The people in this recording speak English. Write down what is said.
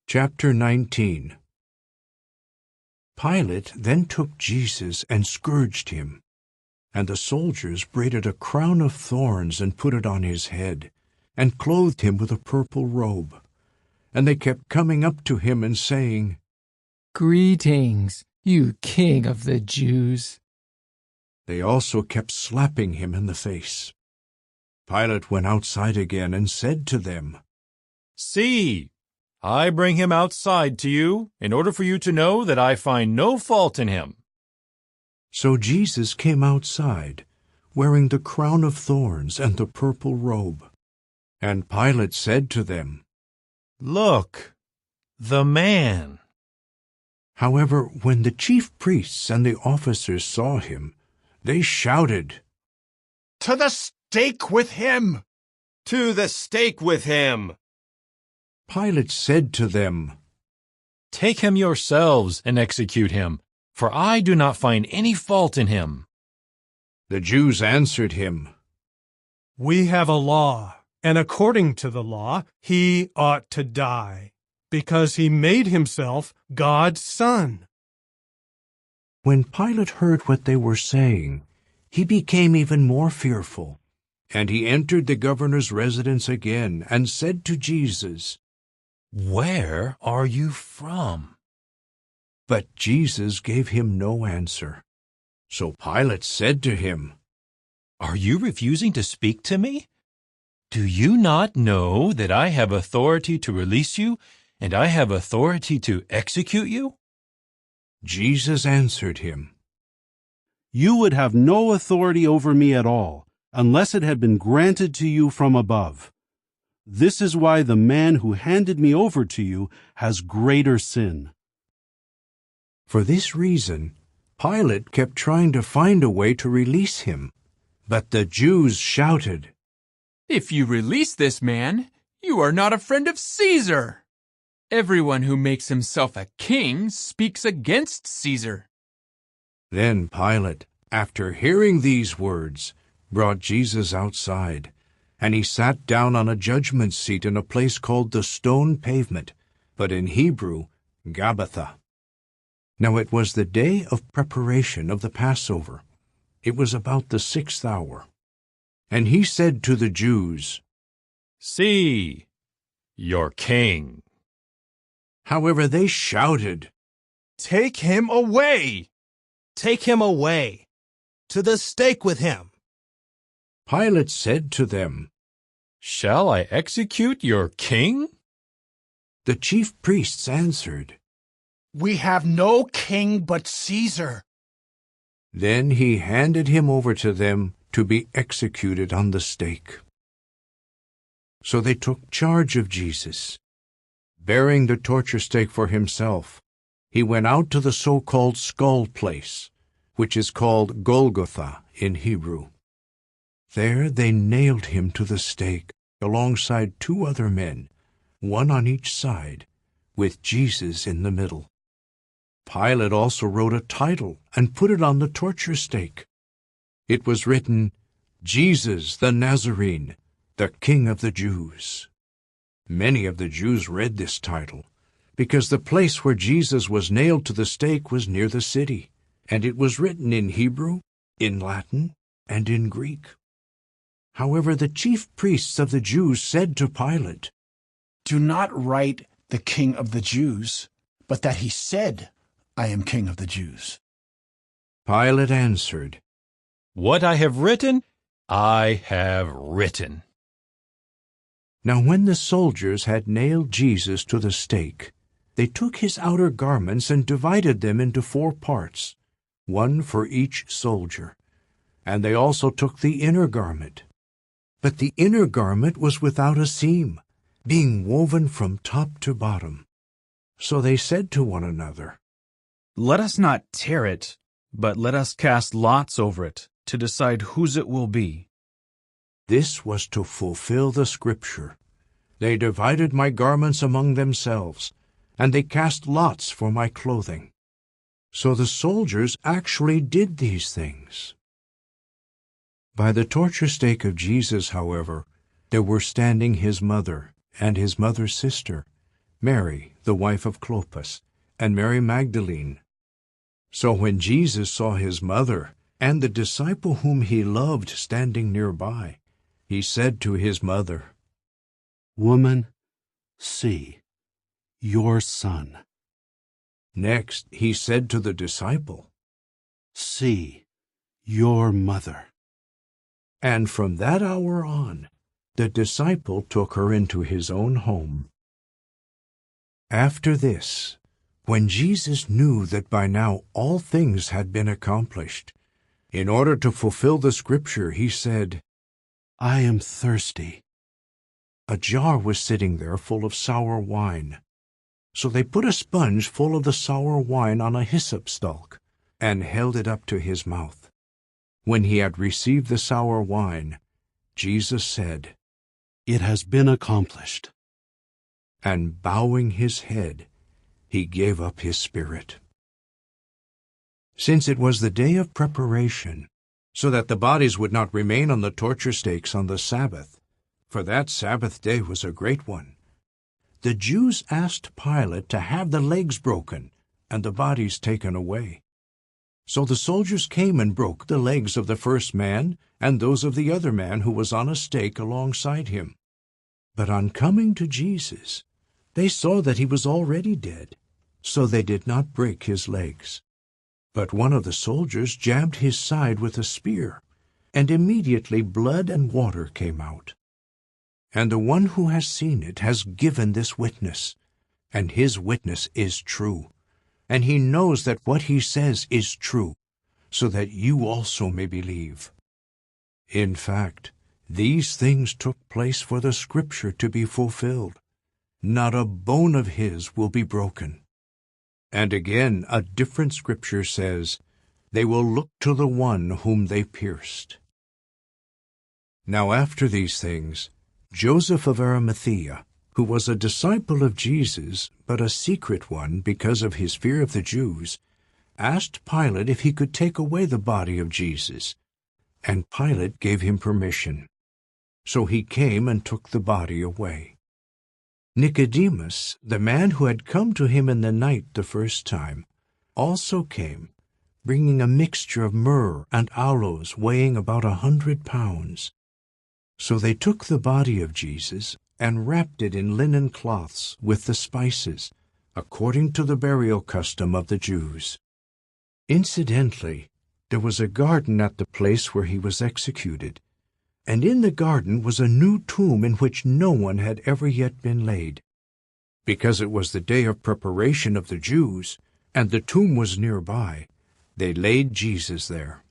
Chapter 19. Pilate then took Jesus and scourged him, and the soldiers braided a crown of thorns and put it on his head, and clothed him with a purple robe. And they kept coming up to him and saying, "Greetings, you King of the Jews." They also kept slapping him in the face. Pilate went outside again and said to them, "See, I bring him outside to you in order for you to know that I find no fault in him." So Jesus came outside, wearing the crown of thorns and the purple robe. And Pilate said to them, "Look, the man." However, when the chief priests and the officers saw him, they shouted, "To the stake with him!" "To the stake with him!" Pilate said to them, "Take him yourselves and execute him, for I do not find any fault in him." The Jews answered him, "We have a law, and according to the law, he ought to die, because he made himself God's son." When Pilate heard what they were saying, he became even more fearful, and he entered the governor's residence again and said to Jesus, "Where are you from?" But Jesus gave him no answer. So Pilate said to him, "Are you refusing to speak to me? Do you not know that I have authority to release you, and I have authority to execute you?" Jesus answered him, "You would have no authority over me at all, unless it had been granted to you from above. This is why the man who handed me over to you has greater sin." For this reason, Pilate kept trying to find a way to release him. But the Jews shouted, "If you release this man, you are not a friend of Caesar. Everyone who makes himself a king speaks against Caesar." Then Pilate, after hearing these words, brought Jesus outside, and he sat down on a judgment seat in a place called the Stone Pavement, but in Hebrew, Gabbatha. Now it was the day of preparation of the Passover. It was about the 6th hour. And he said to the Jews, "See, your king." However, they shouted, "Take him away! Take him away! To the stake with him!" Pilate said to them, "Shall I execute your king?" The chief priests answered, "We have no king but Caesar." Then he handed him over to them to be executed on the stake. So they took charge of Jesus. Bearing the torture stake for himself, he went out to the so-called skull place, which is called Golgotha in Hebrew. There they nailed him to the stake alongside 2 other men, one on each side, with Jesus in the middle. Pilate also wrote a title and put it on the torture stake. It was written, "Jesus the Nazarene, the King of the Jews." Many of the Jews read this title, because the place where Jesus was nailed to the stake was near the city, and it was written in Hebrew, in Latin, and in Greek. However, the chief priests of the Jews said to Pilate, "Do not write the King of the Jews, but that he said, 'I am King of the Jews.'" Pilate answered, "What I have written, I have written." Now when the soldiers had nailed Jesus to the stake, they took his outer garments and divided them into 4 parts, one for each soldier. And they also took the inner garment. But the inner garment was without a seam, being woven from top to bottom. So they said to one another, "Let us not tear it, but let us cast lots over it, to decide whose it will be." This was to fulfill the scripture, "They divided my garments among themselves, and they cast lots for my clothing." So the soldiers actually did these things. By the torture stake of Jesus, however, there were standing his mother and his mother's sister, Mary, the wife of Clopas, and Mary Magdalene. So when Jesus saw his mother and the disciple whom he loved standing nearby, he said to his mother, Woman, see, your son. Next he said to the disciple, See, your mother. And from that hour on, the disciple took her into his own home. After this, when Jesus knew that by now all things had been accomplished, in order to fulfill the scripture, he said, I am thirsty. A jar was sitting there full of sour wine. So they put a sponge full of the sour wine on a hyssop stalk, and held it up to his mouth. When he had received the sour wine, Jesus said, It has been accomplished. And bowing his head, he gave up his spirit. Since it was the day of preparation, so that the bodies would not remain on the torture stakes on the Sabbath, for that Sabbath day was a great one, the Jews asked Pilate to have the legs broken and the bodies taken away. So the soldiers came and broke the legs of the first man and those of the other man who was on a stake alongside him. But on coming to Jesus, they saw that he was already dead, so they did not break his legs. But one of the soldiers jabbed his side with a spear, and immediately blood and water came out. And the one who has seen it has given this witness, and his witness is true, and he knows that what he says is true, so that you also may believe. In fact, these things took place for the scripture to be fulfilled. Not a bone of his will be broken. And again, a different scripture says, They will look to the one whom they pierced. Now after these things, Joseph of Arimathea, who was a disciple of Jesus, but a secret one because of his fear of the Jews, asked Pilate if he could take away the body of Jesus, and Pilate gave him permission. So he came and took the body away. Nicodemus, the man who had come to him in the night the first time, also came, bringing a mixture of myrrh and aloes weighing about 100 pounds. So they took the body of Jesus and wrapped it in linen cloths with the spices, according to the burial custom of the Jews. Incidentally, there was a garden at the place where he was executed, and in the garden was a new tomb in which no one had ever yet been laid. Because it was the day of preparation of the Jews, and the tomb was nearby, they laid Jesus there.